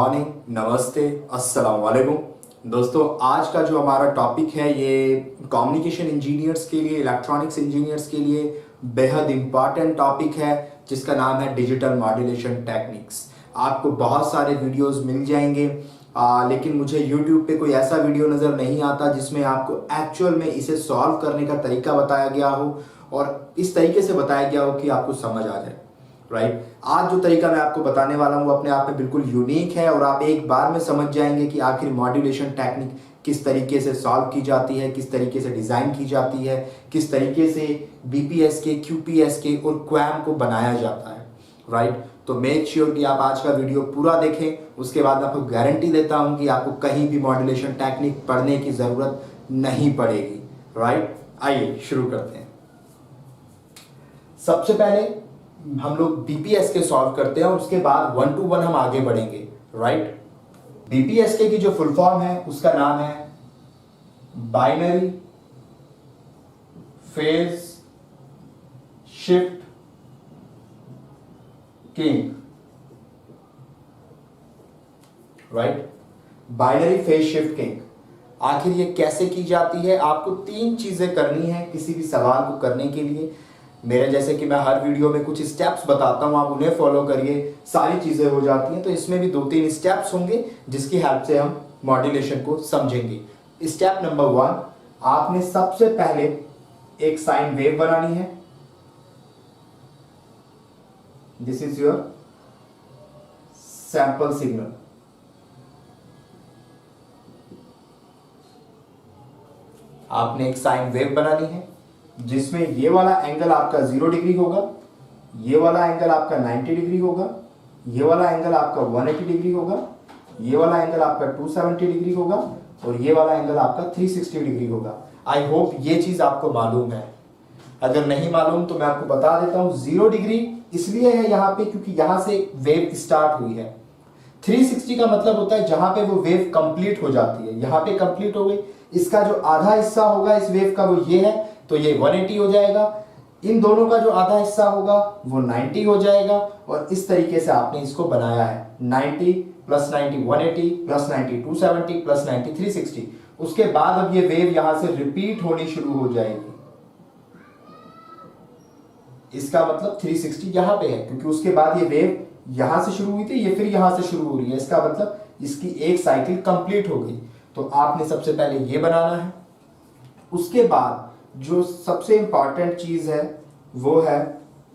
Morning, नमस्ते, अस्सलाम वालेकुम। दोस्तों, आज का जो हमारा टॉपिक है ये कम्युनिकेशन इंजीनियर्स के लिए, इलेक्ट्रॉनिक्स इंजीनियर्स के लिए बेहद इम्पॉर्टेंट टॉपिक है जिसका नाम है डिजिटल मॉड्यूलेशन टेक्निक्स। आपको बहुत सारे वीडियोस मिल जाएंगे लेकिन मुझे यूट्यूब पे कोई ऐसा वीडियो नज़र नहीं आता जिसमें आपको एक्चुअल में इसे सॉल्व करने का तरीका बताया गया हो और इस तरीके से बताया गया हो कि आपको समझ आ जाए। राइट, आज जो तरीका मैं आपको बताने वाला हूँ वो अपने आप में बिल्कुल यूनिक है और आप एक बार में समझ जाएंगे कि आखिर मॉड्यूलेशन टेक्निक किस तरीके से सॉल्व की जाती है, किस तरीके से डिज़ाइन की जाती है, किस तरीके से बीपीएस के, क्यूपीएस के और क्वैम को बनाया जाता है। राइट, तो मेक श्योर कि आप आज का वीडियो पूरा देखें। उसके बाद मैं आपको गारंटी देता हूँ कि आपको कहीं भी मॉड्यूलेशन टेक्निक पढ़ने की ज़रूरत नहीं पड़ेगी। राइट, आइए शुरू करते हैं। सबसे पहले हम लोग बीपीएस के सॉल्व करते हैं और उसके बाद 1 to 1 हम आगे बढ़ेंगे। राइट, बीपीएसके की जो फुल फॉर्म है उसका नाम है binary phase shift keying. Right, binary phase shift king. आखिर ये कैसे की जाती है? आपको 3 चीजें करनी है किसी भी सवाल को करने के लिए। मेरे जैसे कि मैं हर वीडियो में कुछ स्टेप्स बताता हूं, आप उन्हें फॉलो करिए, सारी चीजें हो जाती हैं। तो इसमें भी 2-3 स्टेप्स होंगे जिसकी हेल्प से हम मॉड्यूलेशन को समझेंगे। स्टेप नंबर 1, आपने सबसे पहले एक साइन वेव बनानी है। This is your sample signal. आपने एक साइन वेव बनानी है जिसमें ये वाला एंगल आपका 0 डिग्री होगा, ये वाला एंगल आपका 90 डिग्री होगा, ये वाला एंगल आपका 180 डिग्री होगा, ये वाला एंगल आपका 270 डिग्री होगा और ये वाला एंगल आपका 360 डिग्री होगा। आई होप ये चीज आपको मालूम है। अगर नहीं मालूम तो मैं आपको बता देता हूं। 0 डिग्री इसलिए है यहां पे क्योंकि यहां से वेव स्टार्ट हुई है। 360 का मतलब होता है जहां पे वो वेव कंप्लीट हो जाती है। यहां पे कंप्लीट हो गई, इसका जो आधा हिस्सा होगा इस वेव का वो ये है, तो ये 180 हो जाएगा। इन दोनों का जो आधा हिस्सा होगा वो 90 हो जाएगा और इस तरीके से आपने इसको बनाया है। 90 + 90 180 + 90 270 + 90 360। उसके बाद अब ये वेव यहां से रिपीट होनी शुरू हो जाएगी। इसका मतलब 360 यहां पे है क्योंकि उसके बाद ये वेव यहां से शुरू हुई थी, ये फिर यहां से शुरू हो रही है। इसका मतलब इसकी एक साइकिल कंप्लीट हो गई। तो आपने सबसे पहले ये बनाना है। उसके बाद जो सबसे इंपॉर्टेंट चीज है वो है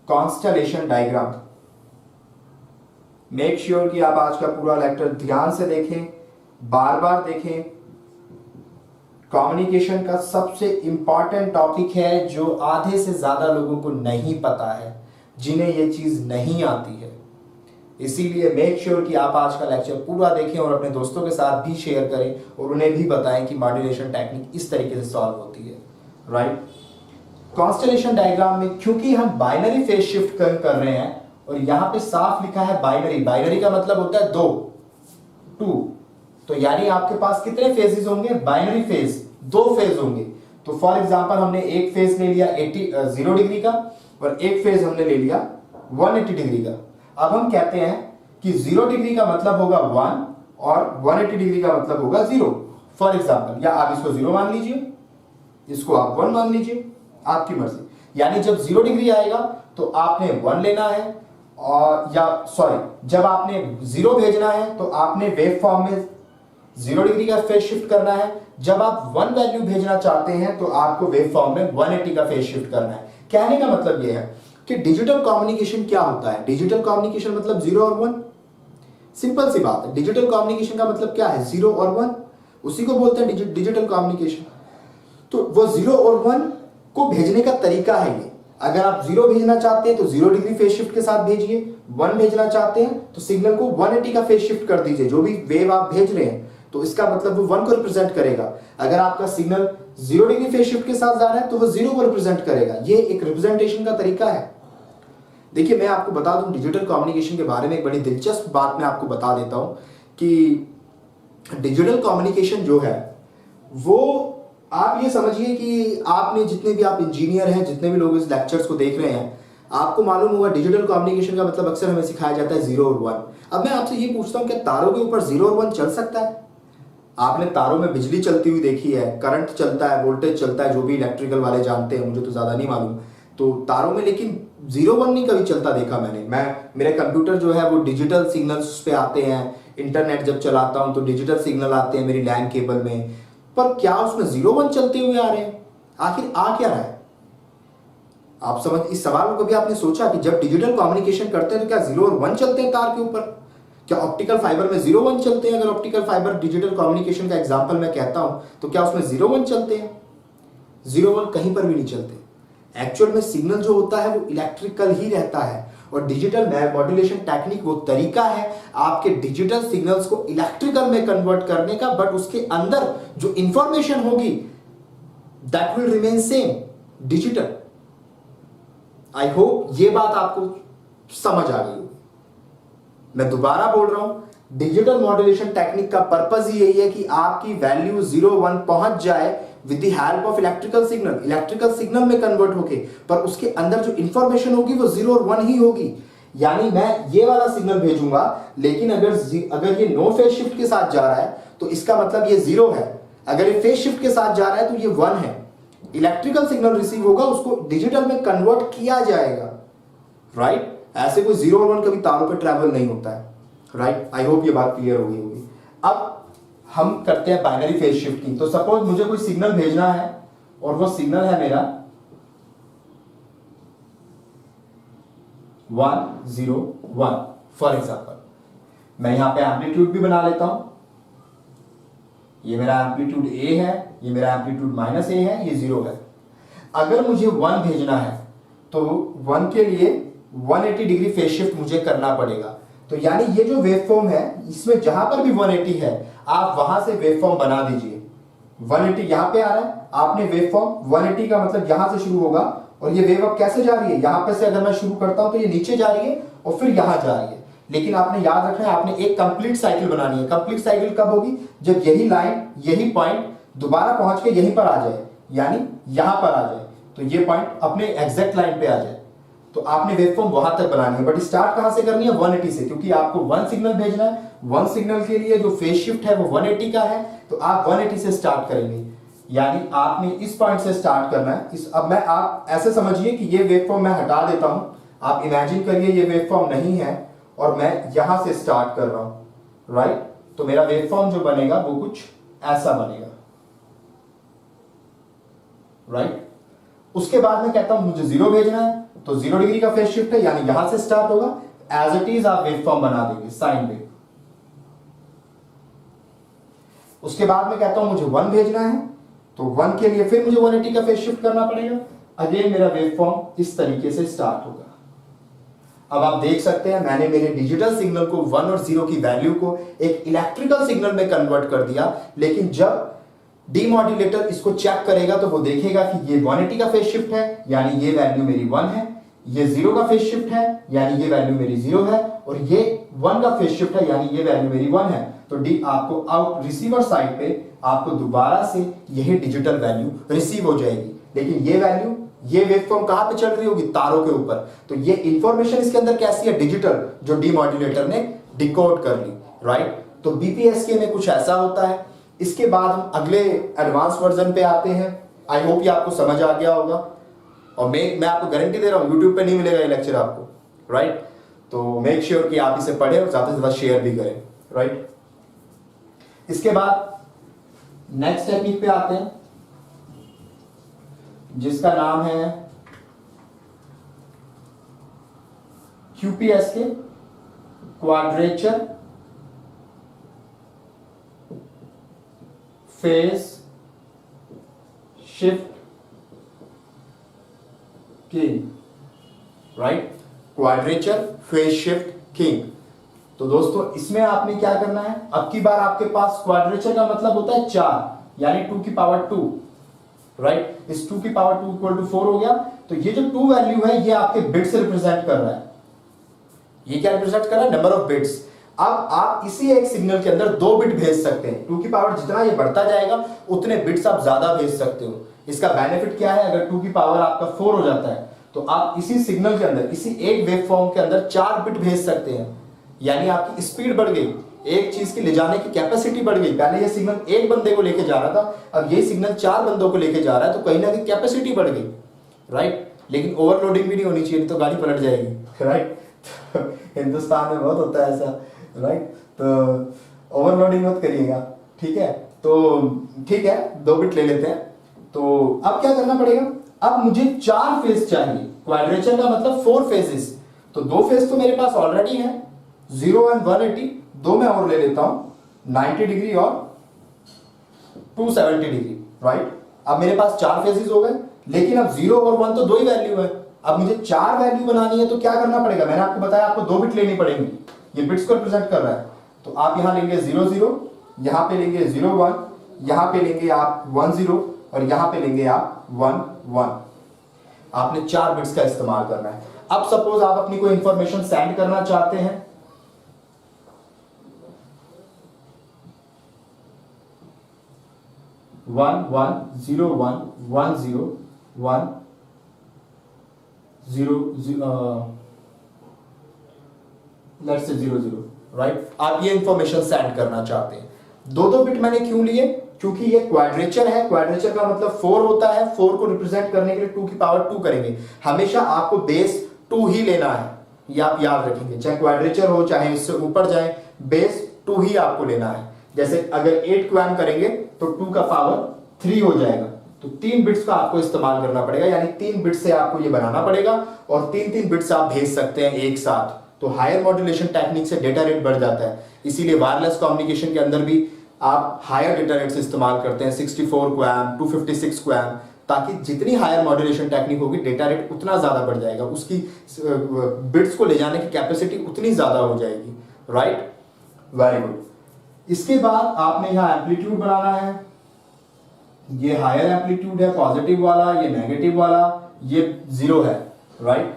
कॉन्स्टेलेशन डायग्राम। मेक श्योर कि आप आज का पूरा लेक्चर ध्यान से देखें, बार बार देखें। कम्युनिकेशन का सबसे इंपॉर्टेंट टॉपिक है जो आधे से ज्यादा लोगों को नहीं पता है, जिन्हें ये चीज नहीं आती है। इसीलिए मेक श्योर कि आप आज का लेक्चर पूरा देखें और अपने दोस्तों के साथ भी शेयर करें और उन्हें भी बताएं कि मॉड्यूलेशन टेक्निक इस तरीके से सॉल्व होती है। राइट, कॉन्स्टेलेशन डायग्राम में क्योंकि हम बाइनरी फेज शिफ्ट कर रहे हैं और यहां पे साफ लिखा है बाइनरी। बाइनरी का मतलब होता है 2, तो यानी आपके पास कितने फेजेस होंगे? बाइनरी फेज 2 फेज होंगे। तो फॉर एग्जांपल हमने एक फेज ले लिया 0 डिग्री का और एक फेज हमने ले लिया 180 डिग्री का। अब हम कहते हैं कि 0 डिग्री का मतलब होगा 1 और 180 डिग्री का मतलब होगा 0। फॉर एग्जांपल, या आप इसको 0 मान लीजिए, इसको आप 1 मान लीजिए, आपकी मर्जी। यानी जब 0 डिग्री आएगा तो आपने 1 लेना है और जब आपने 0 भेजना है तो आपने वेव फॉर्म में 0 डिग्री का फेज शिफ्ट करना है। जब आप 1 वैल्यू भेजना चाहते हैं तो आपको वेव फॉर्म में 180 का फेज शिफ्ट करना है। कहने का मतलब यह है कि डिजिटल कम्युनिकेशन क्या होता है? डिजिटल कम्युनिकेशन मतलब 0 और 1। सिंपल सी बात है। डिजिटल कम्युनिकेशन का मतलब क्या है? 0 और 1, उसी को बोलते हैं डिजिटल कम्युनिकेशन। तो वो 0 और 1 को भेजने का तरीका है ये। अगर आप 0 भेजना चाहते हैं तो 0 डिग्री फेज शिफ्ट के साथ भेजिए। 1 भेजना चाहते हैं तो सिग्नल को 180 का फेज शिफ्ट कर दीजिए। जो भी वेव आप भेज रहे हैं तो इसका मतलब वो 1 को रिप्रेजेंट करेगा। अगर आपका सिग्नल 0 डिग्री फेज शिफ्ट के साथ जा रहा है तो वो 0 को रिप्रेजेंट करेगा। ये एक रिप्रेजेंटेशन का तरीका है। देखिए, मैं आपको बता दूं डिजिटल कम्युनिकेशन के बारे में एक बड़ी दिलचस्प बात मैं आपको बता देता हूं कि डिजिटल कम्युनिकेशन जो है वो आप ये समझिए कि आपने जितने भी आप इंजीनियर हैं, जितने भी लोग इस लेक्चर्स को देख रहे हैं, आपको मालूम होगा डिजिटल कम्युनिकेशन का मतलब अक्सर हमें सिखाया जाता है 0 और 1। अब मैं आपसे ये पूछता हूँ, क्या तारों के ऊपर 0 और 1 चल सकता है? आपने तारों में बिजली चलती हुई देखी है, करंट चलता है, वोल्टेज चलता है, जो भी इलेक्ट्रिकल वाले जानते हैं, मुझे तो ज़्यादा नहीं मालूम। तो तारों में लेकिन 0-1 नहीं कभी चलता देखा मैंने। मेरे कंप्यूटर जो है वो डिजिटल सिग्नल्स उस पर आते हैं, इंटरनेट जब चलाता हूँ तो डिजिटल सिग्नल आते हैं मेरी लैन केबल में, पर क्या उसमें 0-1 चलते हुए आ रहे हैं? आखिर आ क्या रहा है? आप समझ, इस सवाल को कभी आपने सोचा कि जब डिजिटल कम्युनिकेशन करते हैं तो क्या 0 और 1 चलते हैं तार के ऊपर? क्या ऑप्टिकल फाइबर में 0-1 चलते हैं? अगर ऑप्टिकल फाइबर डिजिटल कम्युनिकेशन का एग्जांपल मैं कहता हूं तो क्या उसमें 0-1 चलते हैं? 0-1 कहीं पर भी नहीं चलते। एक्चुअल में सिग्नल जो होता है वो इलेक्ट्रिकल ही रहता है, और डिजिटल मॉड्यूलेशन टेक्निक वो तरीका है आपके डिजिटल सिग्नल्स को इलेक्ट्रिकल में कन्वर्ट करने का, बट उसके अंदर जो इंफॉर्मेशन होगी that will remain same, digital. I hope ये बात आपको समझ आ गई होगी। मैं दोबारा बोल रहा हूं, डिजिटल मॉड्यूलेशन टेक्निक का पर्पस ही यही है कि आपकी वैल्यू 0-1 पहुंच जाए with the help of electrical signal में कन्वर्ट होके, पर उसके अंदर जो इंफॉर्मेशन होगी वो 0 और 1 ही होगी। यानी मैं ये वाला सिग्नल भेजूंगा, लेकिन अगर ये नो फेज शिफ्ट के साथ जा रहा है तो इसका मतलब ये 0 है, अगर ये फेज शिफ्ट के साथ जा रहा है तो ये 1 है। इलेक्ट्रिकल सिग्नल रिसीव होगा, उसको डिजिटल में कन्वर्ट किया जाएगा, राइट? ऐसे कोई 0 और 1 कभी तारों पे ट्रैवल नहीं होता है, राइट? आई होप ये बात क्लियर हो गई होगी। अब हम करते हैं बाइनरी फेज शिफ्टिंग। तो सपोज मुझे कोई सिग्नल भेजना है और वो सिग्नल है मेरा 1-0-1 फॉर एग्जाम्पल। मैं यहां पे एम्पलीट्यूड भी बना लेता हूं, ये मेरा एम्पलीट्यूड A है, ये मेरा एम्पलीट्यूड -A है, ये 0 है। अगर मुझे 1 भेजना है तो 1 के लिए 180 डिग्री फेज शिफ्ट मुझे करना पड़ेगा। तो यानी ये जो वेवफॉर्म है इसमें जहां पर भी 180 है आप वहां से वेवफॉर्म बना दीजिए। 180 यहां पे आ रहा है, आपने वेवफॉर्म 180 का मतलब यहां से शुरू होगा, और ये वेव अब कैसे जा रही है, यहां पे से अगर मैं शुरू करता हूं तो ये नीचे जा रही है और फिर यहां जा रही है। लेकिन आपने याद रखना है, आपने एक कंप्लीट साइकिल बनानी है। कंप्लीट साइकिल कब होगी? जब यही लाइन, यही पॉइंट दोबारा पहुंच के यहीं पर आ जाए, यानी यहां पर आ जाए, तो ये पॉइंट अपने एग्जैक्ट लाइन पे आ जाए। तो आपने वेवफॉर्म वहां तक बनानी है, बट स्टार्ट कहां से करनी है? 180 से, क्योंकि आपको 1 सिग्नल भेजना है। 1 सिग्नल के लिए जो फेज शिफ्ट है वो 180 का है, तो आप 180 से स्टार्ट करेंगे। यानी आपने इस पॉइंट से स्टार्ट करना है। अब मैं, आप ऐसे समझिए कि ये वेवफॉर्म मैं हटा देता हूं, आप इमेजिन करिए ये वेवफॉर्म नहीं है और मैं यहां से स्टार्ट कर रहा हूं, राइट? तो मेरा वेवफॉर्म जो बनेगा वो कुछ ऐसा बनेगा, राइट? उसके बाद में कहता हूं मुझे 0 भेजना है, तो 0 डिग्री का फेज शिफ्ट है, यानी यहां से स्टार्ट होगा, एज इट इज आप वेवफॉर्म बना देंगे, साइन वेव। उसके बाद में कहता हूं मुझे 1 भेजना है, तो 1 के लिए फिर मुझे 180 का फेज शिफ्ट करना पड़ेगा, अगेन मेरा वेवफॉर्म इस तरीके से स्टार्ट होगा। अब आप देख सकते हैं मैंने मेरे डिजिटल सिग्नल को 1 और 0 की वैल्यू को एक इलेक्ट्रिकल सिग्नल में कन्वर्ट कर दिया, लेकिन जब डीमॉड्यूलेटर इसको चेक करेगा तो वो देखेगा कि ये 180 का फेज शिफ्ट है, यानी ये वैल्यू मेरी 1 है, ये 0 का फेज शिफ्ट है, यानी ये वैल्यू मेरी 0 है, और ये 1 का फेज शिफ्ट है, यानी ये वैल्यू मेरी 1 है। तो डी आपको आउट रिसीवर साइड पे आपको दोबारा से यही डिजिटल वैल्यू रिसीव हो जाएगी, लेकिन ये वैल्यू, ये वेवफॉर्म कहां पे चल रही होगी? तारों के ऊपर। तो ये इंफॉर्मेशन इसके अंदर कैसी है? डिजिटल, जो डीमॉड्यूलेटर ने डिकोड कर ली, राइट? तो बीपीएसके में कुछ ऐसा होता है। इसके बाद हम अगले एडवांस वर्जन पे आते हैं। आई होप ये आपको समझ आ गया होगा, और मैं आपको गारंटी दे रहा हूं यूट्यूब पे नहीं मिलेगा ये लेक्चर आपको, राइट? तो मेक श्योर कि आप इसे पढ़ें और ज्यादा से ज्यादा शेयर भी करें, राइट? इसके बाद नेक्स्ट टेक्निक पे आते हैं जिसका नाम है QPSK, quadrature phase shift keying, right? Quadrature phase shift keying. तो दोस्तों इसमें आपने क्या करना है, अब की बार आपके पास क्वाड्रेचर का मतलब होता है 4, यानी 2 की पावर 2, राइट? इस 2 की पावर 2 इक्वल टू 4 हो गया। तो ये जो 2 वैल्यू है ये आपके बिट्स रिप्रेजेंट कर रहा है। ये क्या रिप्रेजेंट कर रहा है? Number of bits. अब आप इसी एक सिग्नल के अंदर 2 बिट भेज सकते हैं। 2 की पावर जितना ये बढ़ता जाएगा उतने बिट्स आप ज्यादा भेज सकते हो। इसका बेनिफिट क्या है? अगर 2 की पावर आपका 4 हो जाता है तो आप इसी सिग्नल के अंदर, इसी एक वेव फॉर्म के अंदर 4 बिट भेज सकते हैं, यानी आपकी स्पीड बढ़ गई, एक चीज की ले जाने की कैपेसिटी बढ़ गई। पहले ये सिग्नल एक बंदे को लेके जा रहा था, अब ये सिग्नल 4 बंदों को लेके जा रहा है, तो कहीं ना कहीं कैपेसिटी बढ़ गई, राइट। लेकिन ओवरलोडिंग भी नहीं होनी चाहिए, तो गाड़ी पलट जाएगी, राइट। हिंदुस्तान में बहुत होता है ऐसा, राइट। तो ओवरलोडिंग मत करिएगा, ठीक है। तो ठीक है, 2 बिट ले लेते हैं। तो अब क्या करना पड़ेगा, अब मुझे 4 फेज चाहिए, क्वाड्रेचर का मतलब 4 फेजेस। तो 2 फेज तो मेरे पास ऑलरेडी है, 0 एंड 180, 2 मैं और ले लेता हूं, 90 डिग्री और 270 डिग्री, राइट। अब मेरे पास 4 फेजेस हो गए, लेकिन अब 0 और 1 तो 2 ही वैल्यू है। अब मुझे 4 वैल्यू बनानी है, तो क्या करना पड़ेगा, मैंने आपको बताया आपको 2 बिट लेनी पड़ेंगी, ये बिट्स को रिप्रेजेंट कर रहा है। तो आप यहां लेंगे 0 0, यहां पे लेंगे 0 1, यहां पे लेंगे आप 1 0 और यहां पे लेंगे आप 1 1। आपने 4 बिट्स का इस्तेमाल करना है। अब सपोज आप अपनी कोई इंफॉर्मेशन सेंड करना चाहते हैं, 1 1 0 1 1 0 1 0 लेट्स से 0 0, राइट। आप ये इंफॉर्मेशन सेंड करना चाहते हैं। 2 बिट मैंने क्यों लिए, क्योंकि ये क्वाड्रेचर है, क्वाड्रेचर का मतलब 4 होता है, 4 को रिप्रेजेंट करने के लिए 2 की पावर 2 करेंगे। हमेशा आपको बेस 2 ही लेना है, ये आप याद रखेंगे, चाहे क्वाड्रेचर हो चाहे इससे ऊपर जाए, बेस 2 ही आपको लेना है। जैसे अगर 8 क्वाम करेंगे तो 2 का पावर 3 हो जाएगा, तो 3 बिट्स का आपको इस्तेमाल करना पड़ेगा, यानी 3 बिट्स से आपको ये बनाना पड़ेगा और 3 बिट्स आप भेज सकते हैं एक साथ। तो हायर मॉड्यूलेशन टेक्निक से डेटा रेट बढ़ जाता है, इसीलिए वायरलेस कम्युनिकेशन के अंदर भी आप हायर डेटा रेट से इस्तेमाल करते हैं, 64 क्वाम 256 क्वाम, ताकि जितनी हायर मॉड्यूलेशन टेक्निक होगी डेटा रेट उतना ज्यादा बढ़ जाएगा, उसकी बिट्स को ले जाने की कैपेसिटी उतनी ज्यादा हो जाएगी, राइट। Very good. इसके बाद आपने यहां एम्पलीट्यूड बनाना है, ये हायर एम्पलीट्यूड है पॉजिटिव वाला, ये नेगेटिव वाला, ये 0 है, राइट।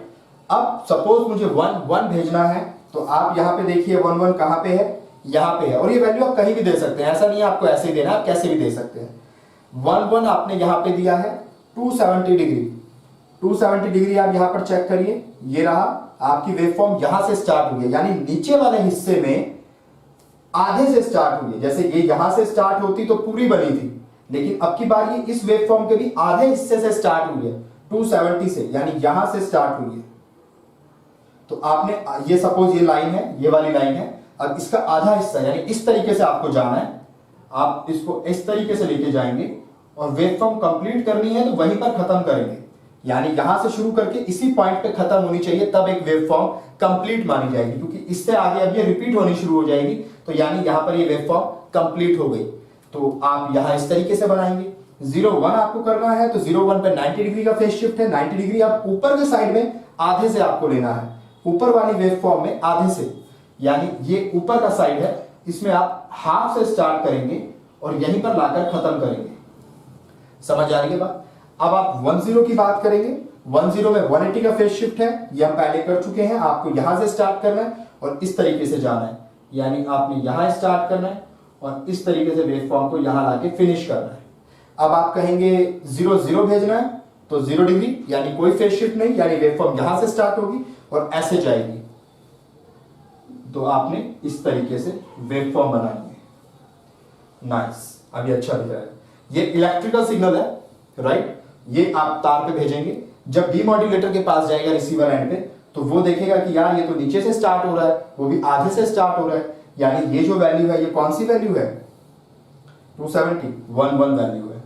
अब सपोज मुझे 1 1 भेजना है, तो आप यहां पे देखिए 1 1 कहां पे है, यहां पे है, और ये वैल्यू आप कहीं भी दे सकते हैं, ऐसा नहीं है आपको ऐसे ही देना, आप कैसे भी दे सकते हैं। 1 1 आपने यहां पे दिया है 270 डिग्री, 270 डिग्री आप यहां पर चेक करिए, ये रहा आपकी वेवफॉर्म, यहां से स्टार्ट हुई है, यानी नीचे वाले हिस्से में आधे से स्टार्ट हुई है। जैसे ये यहां से स्टार्ट होती तो पूरी बनी थी, लेकिन अब की बार ये इस वेवफॉर्म के भी आधे हिस्से से स्टार्ट हुई है, 270 से, यानी यहां से स्टार्ट हुई है। तो आपने ये सपोज ये लाइन है, ये वाली लाइन है, अब इसका आधा हिस्सा यानी इस तरीके से आपको जाना है, आप इसको इस तरीके से लेके जाएंगे और वेवफॉर्म कंप्लीट करनी है तो वहीं पर खत्म करेंगे, यानी यहां से शुरू करके इसी पॉइंट पे खत्म होनी चाहिए, तब एक वेवफॉर्म कंप्लीट मानी जाएगी, क्योंकि इससे आगे अब ये रिपीट होनी शुरू हो जाएगी, तो यानी यहां पर ये वेवफॉर्म कंप्लीट हो गई। तो आप यहां इस तरीके से बनाएंगे। 0 1 आपको करना है, तो 0 1 पे 90 डिग्री का फेज शिफ्ट है, 90 डिग्री आप ऊपर के साइड में आधे से आपको लेना है, ऊपर वाली वेवफॉर्म में आधे से, यानी ये ऊपर का साइड है, इसमें आप हाफ से स्टार्ट करेंगे और यहीं पर लाकर खत्म करेंगे। समझ आ रही है बात। अब आप 1 0 की बात करेंगे, 1 0 में 180 का फेज शिफ्ट है, ये हम पहले कर चुके हैं, आपको यहां से स्टार्ट करना है और इस तरीके से जाना है, यानी आपने यहां स्टार्ट करना है और इस तरीके से वेवफॉर्म को यहां लाके फिनिश करना है। अब आप कहेंगे 0 0 भेजना है, तो 0 डिग्री यानी कोई फेज शिफ्ट नहीं, यानी वेवफॉर्म यहां से स्टार्ट होगी और ऐसे जाएगी, तो आपने इस तरीके से वेवफॉर्म बनाएंगे। नाइस, अभी अच्छा दिख रहा है। ये इलेक्ट्रिकल सिग्नल है, राइट, ये आप तार पे भेजेंगे, जब डीमॉड्यूलेटर के पास जाएगा रिसीवर एंड पे, तो वो देखेगा कि यार ये तो नीचे से स्टार्ट हो रहा है, वो भी आधे से स्टार्ट हो रहा है, यानी ये जो वैल्यू है ये कौन सी वैल्यू है, 270 1 1 वैल्यू है।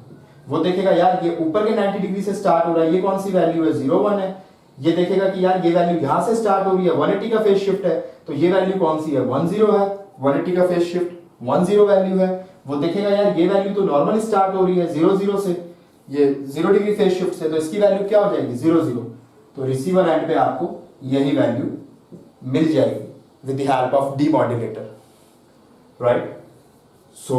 वो देखेगा यार ये ऊपर के 90 डिग्री से स्टार्ट हो रहा है, ये कौन सी वैल्यू है, 0 1 है। ये देखेगा कि यार ये वैल्यू यहां से स्टार्ट हो रही है, 180 का फेज शिफ्ट है, तो ये वैल्यू कौन सी है, 1 0 है, 180 का फेज शिफ्ट 1 0 वैल्यू है। वो देखेगा यार ये वैल्यू तो नॉर्मल स्टार्ट हो रही है 0 0 से, ये 0 डिग्री फेज शिफ्ट से, तो इसकी वैल्यू क्या हो जाएगी 0 0। तो रिसीवर एंड पे आपको यही वैल्यू मिल जाएगी with the help of demodulator, right. So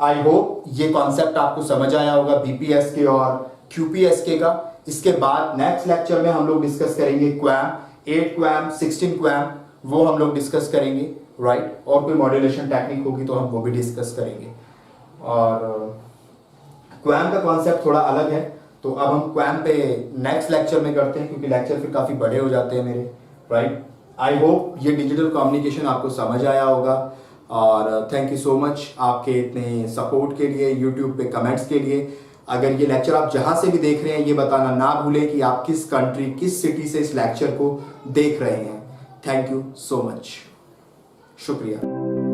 I hope ये कॉन्सेप्ट आपको समझ आया होगा बीपीएसके और क्यूपीएसके का। इसके बाद नेक्स्ट लेक्चर में हम लोग डिस्कस करेंगे क्वैम, 8 क्वैम 16 क्वैम, वो हम लोग डिस्कस करेंगे, राइट। और कोई मॉड्यूलेशन टेक्निक होगी तो हम वो भी डिस्कस करेंगे। और क्वैम का कॉन्सेप्ट थोड़ा अलग है, तो अब हम क्वैम पे नेक्स्ट लेक्चर में करते हैं, क्योंकि लेक्चर फिर काफ़ी बड़े हो जाते हैं मेरे, राइट। आई होप ये डिजिटल कम्युनिकेशन आपको समझ आया होगा, और थैंक यू सो मच आपके इतने सपोर्ट के लिए, यूट्यूब पे कमेंट्स के लिए। अगर ये लेक्चर आप जहाँ से भी देख रहे हैं, ये बताना ना भूलें कि आप किस कंट्री, किस सिटी से इस लेक्चर को देख रहे हैं। थैंक यू सो मच, शुक्रिया।